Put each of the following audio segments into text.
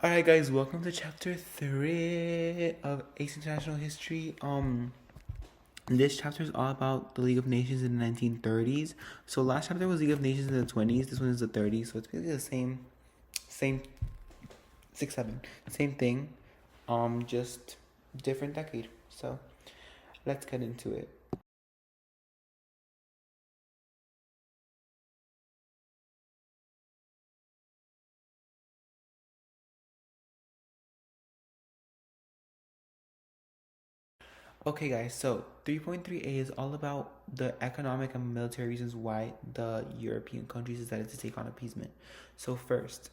Alright guys, welcome to chapter 3 of AICE International History. This chapter is all about the League of Nations in the 1930s. So last chapter was League of Nations in the 20s, this one is the 30s, so it's basically the same 6, 7, same thing. Just different decade. So let's get into it. Okay guys, so 3.3a is all about the economic and military reasons why the European countries decided to take on appeasement. So first,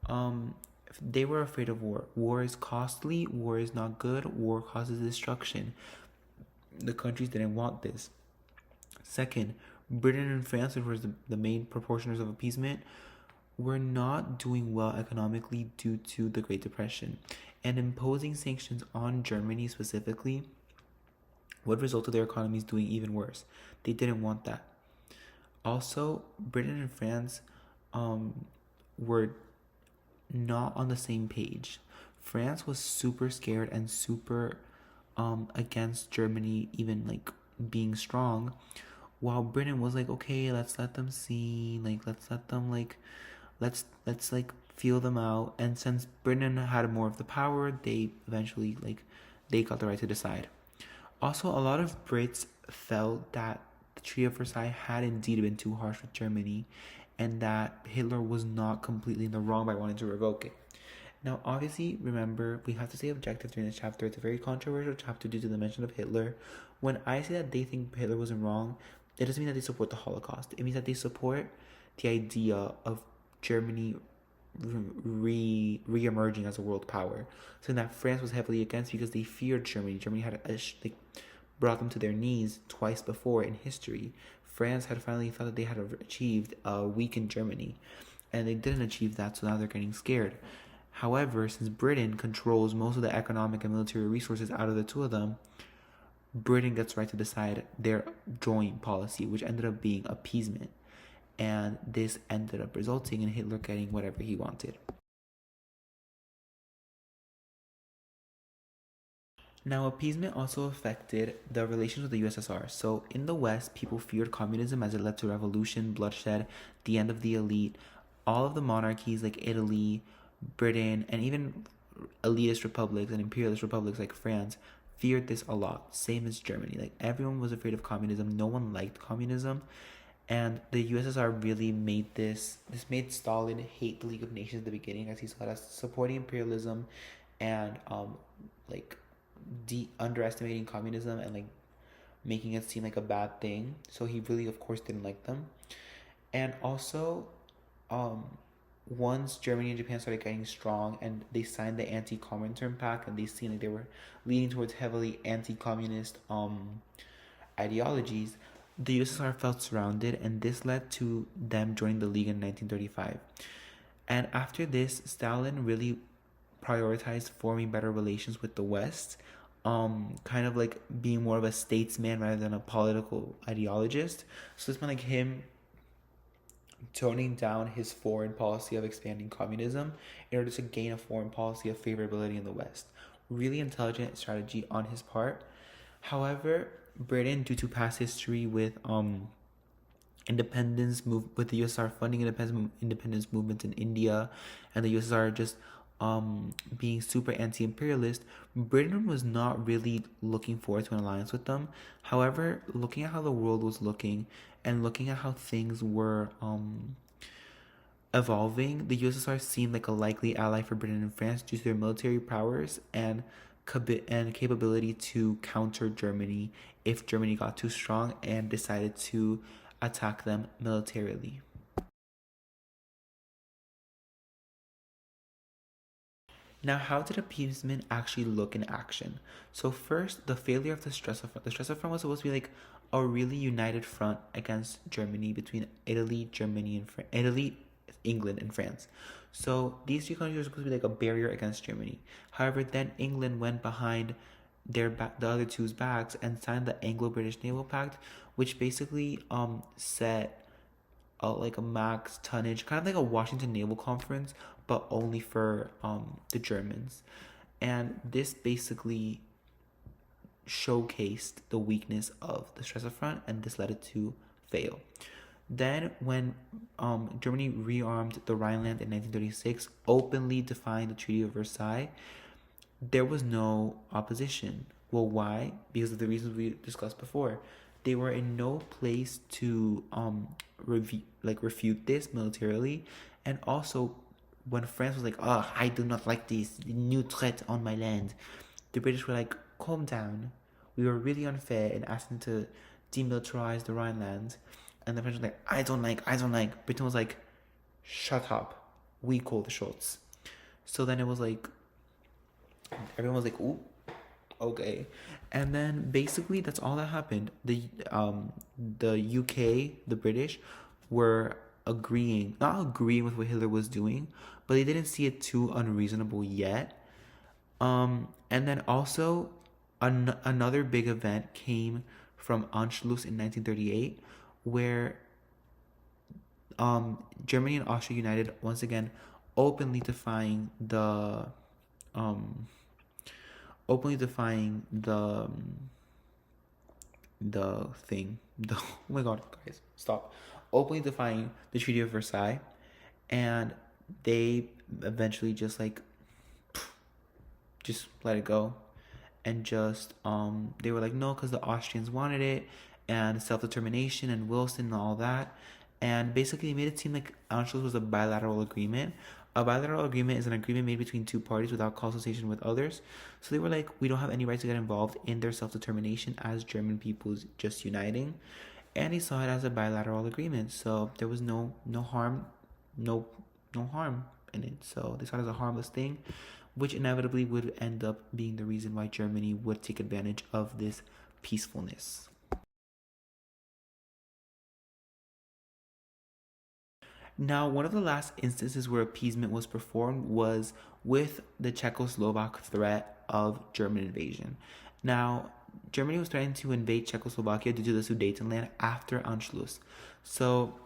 um, they were afraid of war. War is costly, war is not good, war causes destruction. The countries didn't want this. Second, Britain and France, which were the main proportioners of appeasement, were not doing well economically due to the Great Depression. And imposing sanctions on Germany specifically would result to their economies doing even worse. They didn't want that. Also, Britain and France were not on the same page. France was super scared and super against Germany even like being strong, while Britain was like, okay, let's let them see, like let's let them like let's like feel them out. And since Britain had more of the power, they eventually like they got the right to decide. Also, a lot of Brits felt that the Treaty of Versailles had indeed been too harsh with Germany, and that Hitler was not completely in the wrong by wanting to revoke it. Now, obviously, remember, we have to stay objective during this chapter. It's a very controversial chapter due to the mention of Hitler. When I say that they think Hitler wasn't wrong, it doesn't mean that they support the Holocaust. It means that they support the idea of Germany re-emerging as a world power. So that France was heavily against because they feared Germany. Germany had brought them to their knees twice before in history. France had finally thought that they had achieved a weakened Germany, and they didn't achieve that, so now they're getting scared. However, since Britain controls most of the economic and military resources out of the two of them, Britain gets right to decide their joint policy, which ended up being appeasement. And this ended up resulting in Hitler getting whatever he wanted. Now, appeasement also affected the relations with the USSR. So, in the West, people feared communism as it led to revolution, bloodshed, the end of the elite. All of the monarchies like Italy, Britain, and even elitist republics and imperialist republics like France feared this a lot. Same as Germany. Like, everyone was afraid of communism. No one liked communism. And the USSR really made this made Stalin hate the League of Nations at the beginning, as he saw it as supporting imperialism and like underestimating communism and like making it seem like a bad thing. So he really, of course, didn't like them. And also, um, once Germany and Japan started getting strong and they signed the anti-Comintern Pact, and they seen like they were leaning towards heavily anti-communist ideologies, the USSR felt surrounded, and this led to them joining the League in 1935. And after this, Stalin really prioritized forming better relations with the West, kind of like being more of a statesman rather than a political ideologist. So it's been like him toning down his foreign policy of expanding communism in order to gain a foreign policy of favorability in the West. Really intelligent strategy on his part. However, Britain, due to past history with independence move with the USSR funding independence movements in India, and the USSR just being super anti-imperialist, Britain was not really looking forward to an alliance with them. However, looking at how the world was looking and looking at how things were evolving, the USSR seemed like a likely ally for Britain and France due to their military powers and capability to counter Germany if Germany got too strong and decided to attack them militarily. Now, how did appeasement actually look in action? So first, the failure of the Stresa Front. The Stresa Front was supposed to be like a really united front against Germany between Italy, Italy, England, and France. So these three countries were supposed to be like a barrier against Germany. However, then England went behind the other two's backs and signed the Anglo-British Naval Pact, which basically set like a max tonnage, kind of like a Washington Naval Conference, but only for the Germans. And this basically showcased the weakness of the Stresa Front, and this led it to fail. Then, when Germany rearmed the Rhineland in 1936, openly defying the Treaty of Versailles, there was no opposition. Well, why? Because of the reasons we discussed before. They were in no place to refute this militarily, and also when France was like, "Oh, I do not like this new threat on my land," the British were like, "Calm down. We were really unfair in asking to demilitarize the Rhineland," and the French were like, "I don't like." Britain was like, "Shut up. We call the shots." So then it was like, everyone was like, "Ooh, okay." And then basically that's all that happened. The UK, the British, were not agreeing with what Hitler was doing, but they didn't see it too unreasonable yet. And then also another big event came from Anschluss in 1938, where Germany and Austria united once again, openly defying the thing. Oh my god, guys, stop. Openly defying the Treaty of Versailles, and they eventually just let it go, and just they were like, no, because the Austrians wanted it, and self-determination and Wilson and all that. And basically they made it seem like Anschluss was a bilateral agreement. A bilateral agreement is an agreement made between two parties without consultation with others. So they were like, we don't have any right to get involved in their self-determination as German peoples just uniting. And he saw it as a bilateral agreement. So there was no harm in it. So they saw it as a harmless thing, which inevitably would end up being the reason why Germany would take advantage of this peacefulness. Now, one of the last instances where appeasement was performed was with the Czechoslovak threat of German invasion. Now, Germany was threatening to invade Czechoslovakia due to the Sudetenland after Anschluss. So,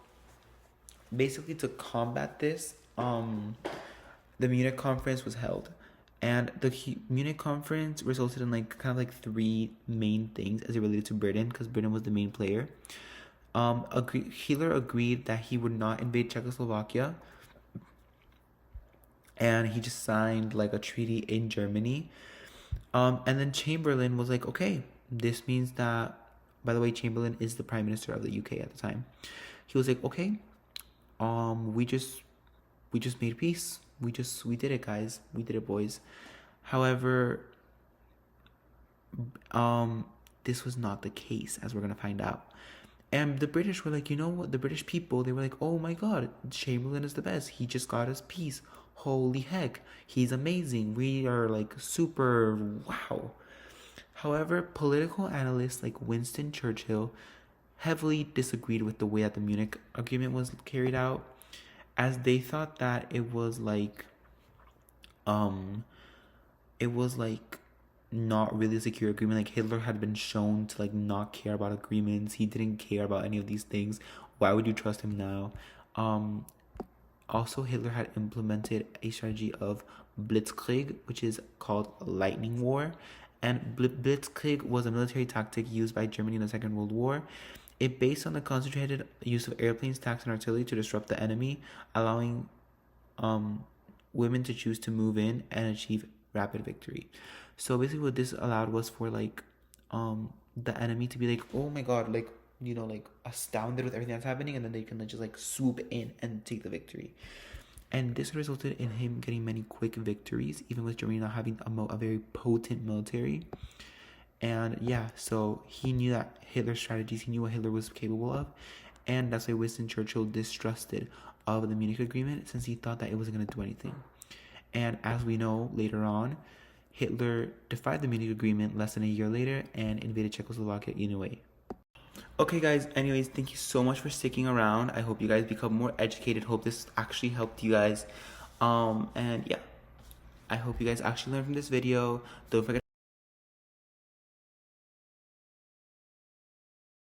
basically, to combat this, the Munich conference was held. And the Munich conference resulted in kind of three main things as it related to Britain, because Britain was the main player. Hitler agreed that he would not invade Czechoslovakia, and he just signed a treaty in Germany. And then Chamberlain was like, okay, this means that, by the way, Chamberlain is the Prime Minister of the UK at the time. He was like, okay, we just made peace. We did it, guys. We did it, boys. However, this was not the case, as we're gonna find out. And the British were like, you know what? The British people, they were like, oh my god, Chamberlain is the best. He just got us peace. Holy heck. He's amazing. We are super wow. However, political analysts like Winston Churchill heavily disagreed with the way that the Munich Agreement was carried out, as they thought that it was not really a secure agreement. Hitler had been shown to not care about agreements. He didn't care about any of these things. Why would you trust him now? Also, Hitler had implemented a strategy of Blitzkrieg, which is called lightning war. And Blitzkrieg was a military tactic used by Germany in the Second World War. It based on the concentrated use of airplanes, tanks, and artillery to disrupt the enemy, allowing women to choose to move in and achieve rapid victory. So basically what this allowed was for the enemy to be oh my god, astounded with everything that's happening, and then they can just swoop in and take the victory. And this resulted in him getting many quick victories, even with Germany not having a very potent military. And yeah, so he knew that Hitler's strategies, he knew what Hitler was capable of, and that's why Winston Churchill distrusted of the Munich Agreement, since he thought that it wasn't going to do anything. And as we know later on, Hitler defied the Munich Agreement less than a year later and invaded Czechoslovakia anyway. Okay, guys, anyways, thank you so much for sticking around. I hope you guys become more educated. Hope this actually helped you guys. And yeah, I hope you guys actually learned from this video. Don't forget